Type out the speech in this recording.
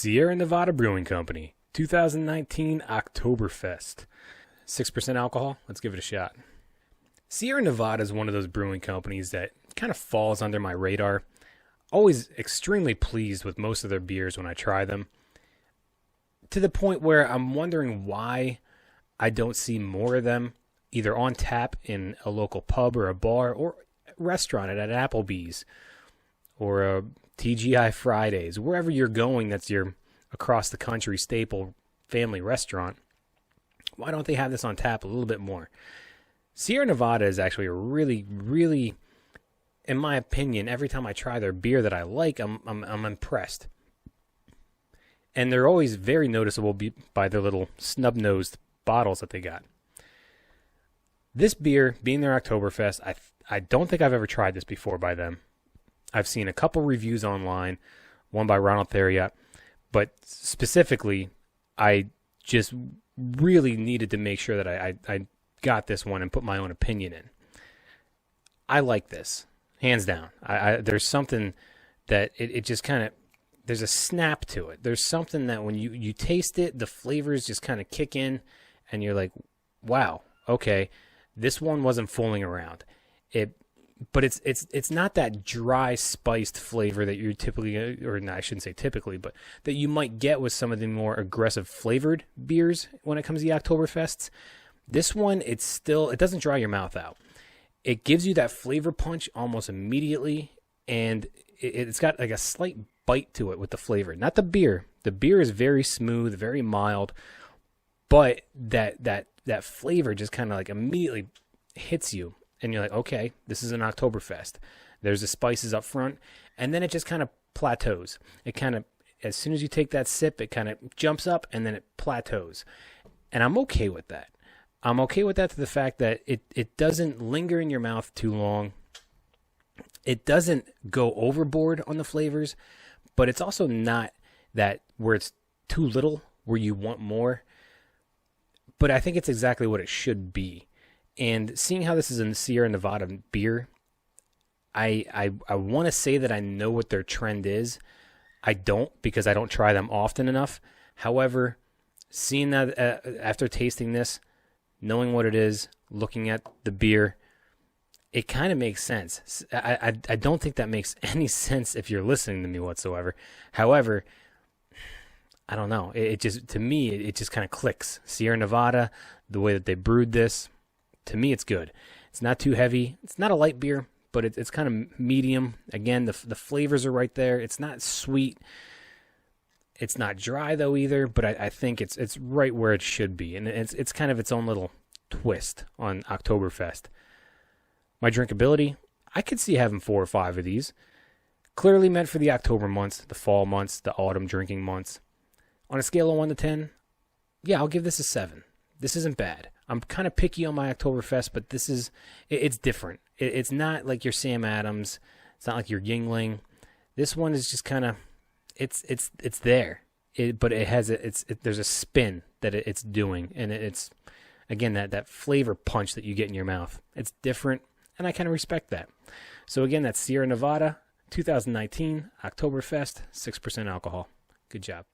Sierra Nevada Brewing Company, 2019 Oktoberfest. 6% alcohol. Let's give it a shot. Sierra Nevada is one of those brewing companies that kind of falls under my radar. Always extremely pleased with most of their beers when I try them, to the point where I'm wondering why I don't see more of them either on tap in a local pub or a bar or restaurant at Applebee's or a TGI Fridays, wherever you're going that's your across the country staple family restaurant. Why don't they have this on tap a little bit more? Sierra Nevada is actually a really, really, in my opinion, every time I try their beer that I like, I'm impressed. And they're always very noticeable by their little snub-nosed bottles that they got. This beer, being their Oktoberfest, I don't think I've ever tried this before by them. I've seen a couple reviews online, one by Ronald Theriot, but specifically, I just really needed to make sure that I got this one and put my own opinion in. I like this, hands down. There's something that it just kind of, there's a snap to it. There's something that when you taste it, the flavors just kind of kick in, and you're like, wow, okay, this one wasn't fooling around. But it's not that dry, spiced flavor that you're typically, or no, I shouldn't say typically, but that you might get with some of the more aggressive flavored beers when it comes to the Oktoberfests. This one, it doesn't dry your mouth out. It gives you that flavor punch almost immediately, and it's got like a slight bite to it with the flavor. Not the beer. The beer is very smooth, very mild, but that flavor just kind of like immediately hits you. And you're like, okay, this is an Oktoberfest. There's the spices up front, and then it just kind of plateaus. It kind of, as soon as you take that sip, it kind of jumps up, and then it plateaus. And I'm okay with that. I'm okay with that to the fact that it doesn't linger in your mouth too long. It doesn't go overboard on the flavors, but it's also not that where it's too little, where you want more. But I think it's exactly what it should be. And seeing how this is a Sierra Nevada beer, I want to say that I know what their trend is. I don't, because I don't try them often enough. However, seeing that after tasting this, knowing what it is, looking at the beer, it kind of makes sense. I don't think that makes any sense if you're listening to me whatsoever. However, I don't know. It just, to me, it just kind of clicks. Sierra Nevada, the way that they brewed this, to me, it's good. It's not too heavy. It's not a light beer, but it's kind of medium. Again, the flavors are right there. It's not sweet. It's not dry, though, either, but I think it's right where it should be. And it's kind of its own little twist on Oktoberfest. My drinkability, I could see having 4 or 5 of these. Clearly meant for the October months, the fall months, the autumn drinking months. On a scale of 1 to 10, yeah, I'll give this a 7. This isn't bad. I'm kind of picky on my Oktoberfest, but it's different. It's not like your Sam Adams. It's not like your Yingling. This one is just kind of, it's there. But it has there's a spin that it's doing, and it's, again, that flavor punch that you get in your mouth. It's different, and I kind of respect that. So again, that's Sierra Nevada, 2019 Oktoberfest, 6% alcohol. Good job.